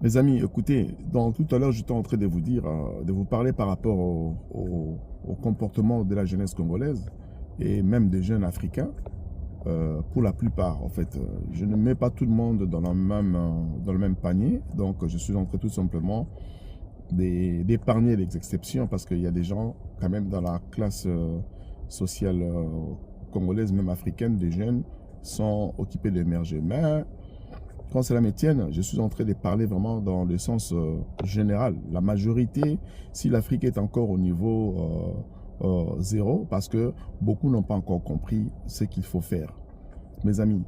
Mes amis, écoutez, donc tout à l'heure, j'étais en train de vous dire, de vous parler par rapport au comportement de la jeunesse congolaise et même des jeunes africains. Pour la plupart, en fait, je ne mets pas tout le monde dans le même panier. Donc, je suis en train tout simplement d'épargner les exceptions parce qu'il y a des gens, quand même, dans la classe sociale congolaise, même africaine, des jeunes, sont occupés d'émerger. Mais quand cela me tienne, je suis en train de parler vraiment dans le sens général. La majorité, si l'Afrique est encore au niveau zéro, parce que beaucoup n'ont pas encore compris ce qu'il faut faire. Mes amis,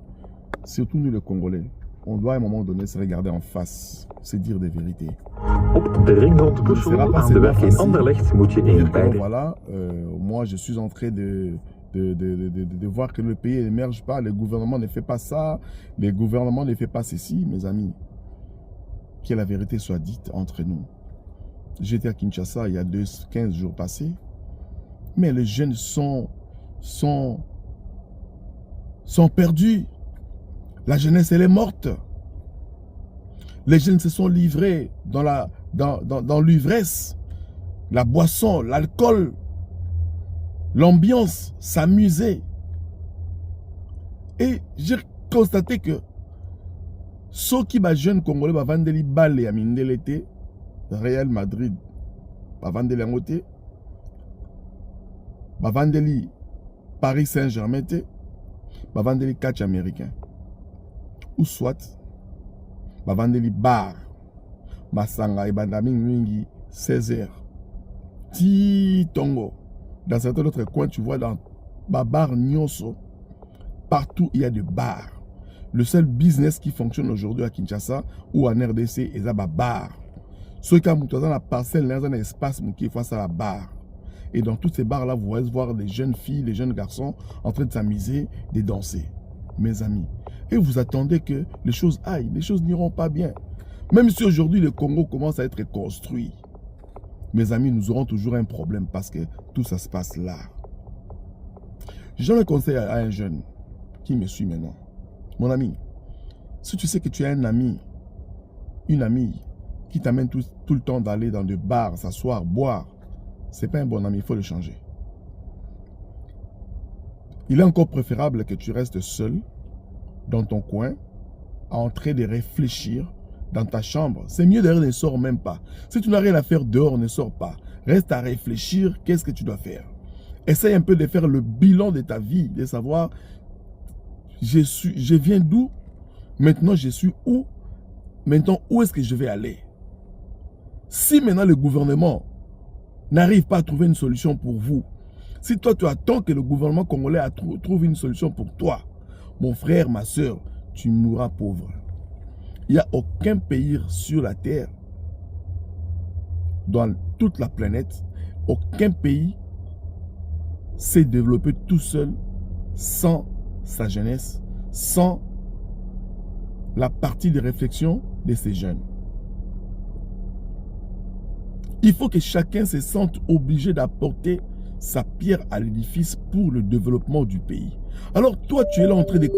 surtout nous les Congolais, on doit à un moment donné se regarder en face, se dire des vérités. Op de ringrond Ce ne sera Brussel pas aan de seulement weg in facile. Anderlecht moet je in Donc, beide... voilà, moi je suis en train de voir que le pays n'émerge pas, le gouvernement ne fait pas ça, le gouvernement ne fait pas ceci, mes amis. Que la vérité soit dite entre nous. J'étais à Kinshasa il y a 15 jours passés, mais les jeunes sont perdus. La jeunesse, elle est morte. Les jeunes se sont livrés dans l'ivresse, la boisson, l'alcool, l'ambiance, s'amuser. Et j'ai constaté que ceux qui sont jeunes congolais va vendre les balles à Mindelete, Real Madrid, va vendre les motés, va vendre les Paris Saint-Germain, va vendre les catch américains. Ou soit, va vendre les bars, Masanga et Bandami Nwingi, 16h. Ti Tongo. Dans certains autres coins, tu vois dans Babar Nyonso, partout il y a des bars. Le seul business qui fonctionne aujourd'hui à Kinshasa ou en RDC est la bar. Ceux qui ont dans la parcelle, dans un espace qui font ça la bar. Et dans tous ces bars-là, vous allez voir des jeunes filles, des jeunes garçons en train de s'amuser, de danser. Mes amis. Et vous attendez que les choses aillent, les choses n'iront pas bien. Même si aujourd'hui le Congo commence à être construit, mes amis, nous aurons toujours un problème parce que tout ça se passe là. Je donne un conseil à un jeune qui me suit maintenant. Mon ami, si tu sais que tu as un ami, une amie qui t'amène tout le temps d'aller dans des bars, s'asseoir, boire, ce n'est pas un bon ami, il faut le changer. Il est encore préférable que tu restes seul dans ton coin, en train de réfléchir dans ta chambre. C'est mieux d'ailleurs, ne sors même pas. Si tu n'as rien à faire dehors, ne sors pas. Reste à réfléchir, qu'est-ce que tu dois faire. Essaye un peu de faire le bilan de ta vie, de savoir, je viens d'où, maintenant je suis où, maintenant où est-ce que je vais aller. Si maintenant le gouvernement n'arrive pas à trouver une solution pour vous, si toi tu attends que le gouvernement congolais trouve une solution pour toi, mon frère, ma soeur, tu mourras pauvre. Il n'y a aucun pays sur la terre, dans toute la planète, aucun pays s'est développé tout seul sans sa jeunesse, sans la partie de réflexion de ces jeunes. Il faut que chacun se sente obligé d'apporter sa pierre à l'édifice pour le développement du pays. Alors toi, tu es là en train de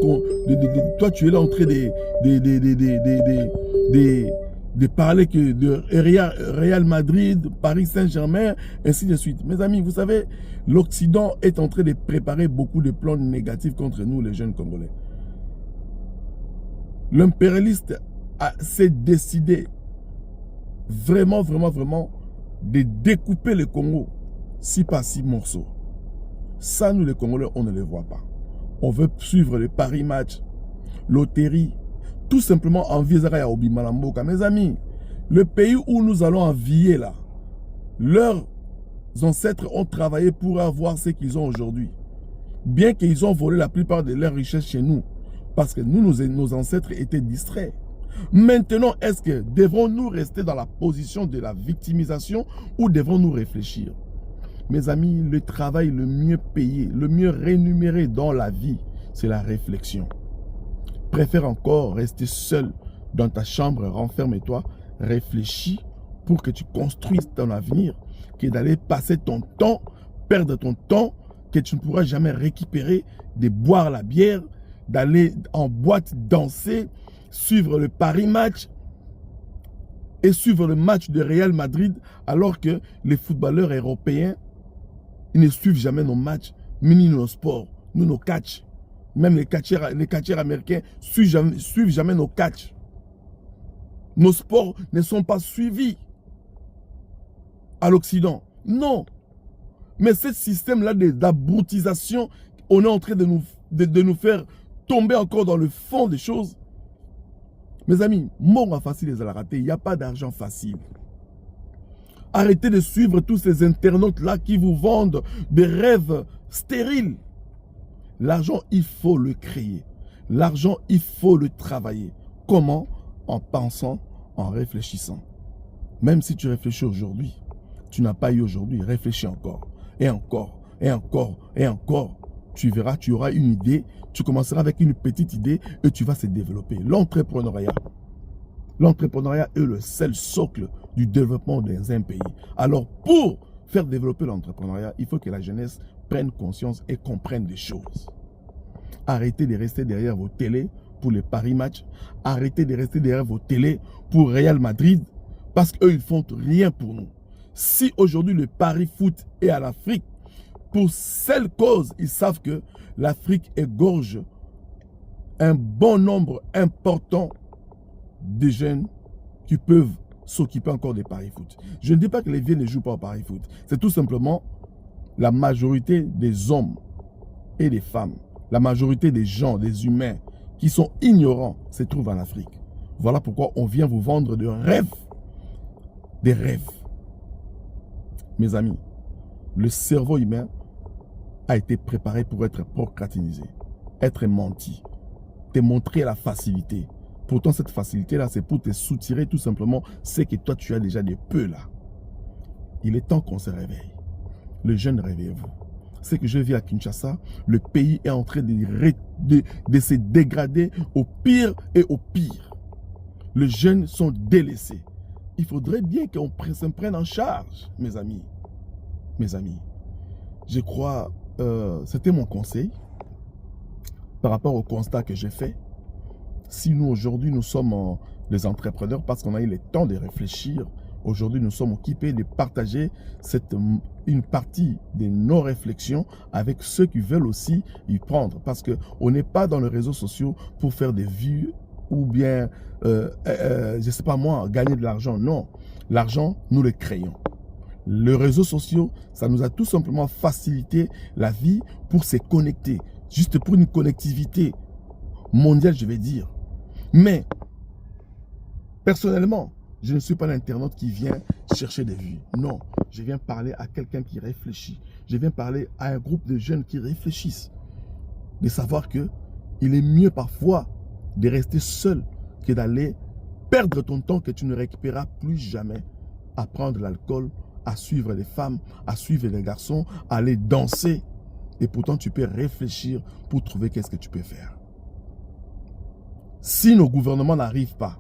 parler que de Real Madrid, Paris Saint-Germain, ainsi de suite. Mes amis, vous savez, l'Occident est en train de préparer beaucoup de plans négatifs contre nous, les jeunes Congolais. L'impérialiste s'est décidé vraiment de découper le Congo, 6 par 6 morceaux. Ça, nous les Congolais, on ne les voit pas. On veut suivre les paris match, loterie, tout simplement envier Zara Obi Malamboka. Mes amis, le pays où nous allons envier là, leurs ancêtres ont travaillé pour avoir ce qu'ils ont aujourd'hui. Bien qu'ils ont volé la plupart de leurs richesses chez nous, parce que nos ancêtres étaient distraits. Maintenant, est-ce que devrons-nous rester dans la position de la victimisation ou devrons-nous réfléchir? Mes amis, le travail le mieux payé, le mieux rémunéré dans la vie, c'est la réflexion. Préfère encore rester seul dans ta chambre, renferme-toi, réfléchis pour que tu construises ton avenir, que d'aller passer ton temps, perdre ton temps, que tu ne pourras jamais récupérer, de boire la bière, d'aller en boîte danser, suivre le Paris match. et suivre le match de Real Madrid alors que les footballeurs européens, ils ne suivent jamais nos matchs, ni nos sports, nous nos catchs. Même les catcheurs américains suivent jamais nos catchs. Nos sports ne sont pas suivis à l'Occident. Non. Mais ce système-là d'abrutisation, on est en train de nous faire tomber encore dans le fond des choses. Mes amis, mort facile les rater, il n'y a pas d'argent facile. Arrêtez de suivre tous ces internautes-là qui vous vendent des rêves stériles. L'argent, il faut le créer. L'argent, il faut le travailler. Comment? En pensant, en réfléchissant. Même si tu réfléchis aujourd'hui, tu n'as pas eu aujourd'hui, réfléchis encore. Et encore, et encore, et encore. Tu verras, tu auras une idée, tu commenceras avec une petite idée et tu vas se développer. L'entrepreneuriat. L'entrepreneuriat est le seul socle du développement dans un pays. Alors, pour faire développer l'entrepreneuriat, il faut que la jeunesse prenne conscience et comprenne des choses. Arrêtez de rester derrière vos télés pour les paris matchs. Arrêtez de rester derrière vos télés pour Real Madrid parce qu'eux, ils font rien pour nous. Si aujourd'hui le pari foot est à l'Afrique, pour cette cause, ils savent que l'Afrique égorge un bon nombre important de jeunes qui peuvent s'occuper encore des paris foot. Je ne dis pas que les vieux ne jouent pas au paris foot. C'est tout simplement la majorité des hommes et des femmes, la majorité des gens, des humains qui sont ignorants se trouvent en Afrique. Voilà pourquoi on vient vous vendre de rêves. Des rêves. Mes amis, le cerveau humain a été préparé pour être procratinisé, être menti, te montrer la facilité. Pourtant, cette facilité-là, c'est pour te soutirer tout simplement ce que toi, tu as déjà de peu là. Il est temps qu'on se réveille. Les jeunes, réveillez-vous. Ce que je vis à Kinshasa, le pays est en train de se dégrader au pire et au pire. Les jeunes sont délaissés. Il faudrait bien qu'on se prenne en charge, mes amis. Mes amis, je crois, c'était mon conseil par rapport au constat que j'ai fait. Si nous, aujourd'hui, nous sommes des entrepreneurs parce qu'on a eu le temps de réfléchir, aujourd'hui, nous sommes occupés de partager une partie de nos réflexions avec ceux qui veulent aussi y prendre. Parce qu'on n'est pas dans les réseaux sociaux pour faire des vues ou bien, je ne sais pas moi, gagner de l'argent. Non, l'argent, nous le créons. Les réseaux sociaux, ça nous a tout simplement facilité la vie pour se connecter. Juste pour une connectivité mondiale, je vais dire. Mais, personnellement, je ne suis pas l'internaute qui vient chercher des vues. Non, je viens parler à quelqu'un qui réfléchit. Je viens parler à un groupe de jeunes qui réfléchissent. De savoir que il est mieux parfois de rester seul que d'aller perdre ton temps que tu ne récupéreras plus jamais à prendre l'alcool, à suivre les femmes, à suivre les garçons, à aller danser. Et pourtant, tu peux réfléchir pour trouver qu'est-ce que tu peux faire. Si nos gouvernements n'arrivent pas,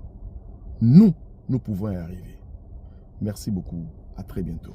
nous pouvons y arriver. Merci beaucoup. À très bientôt.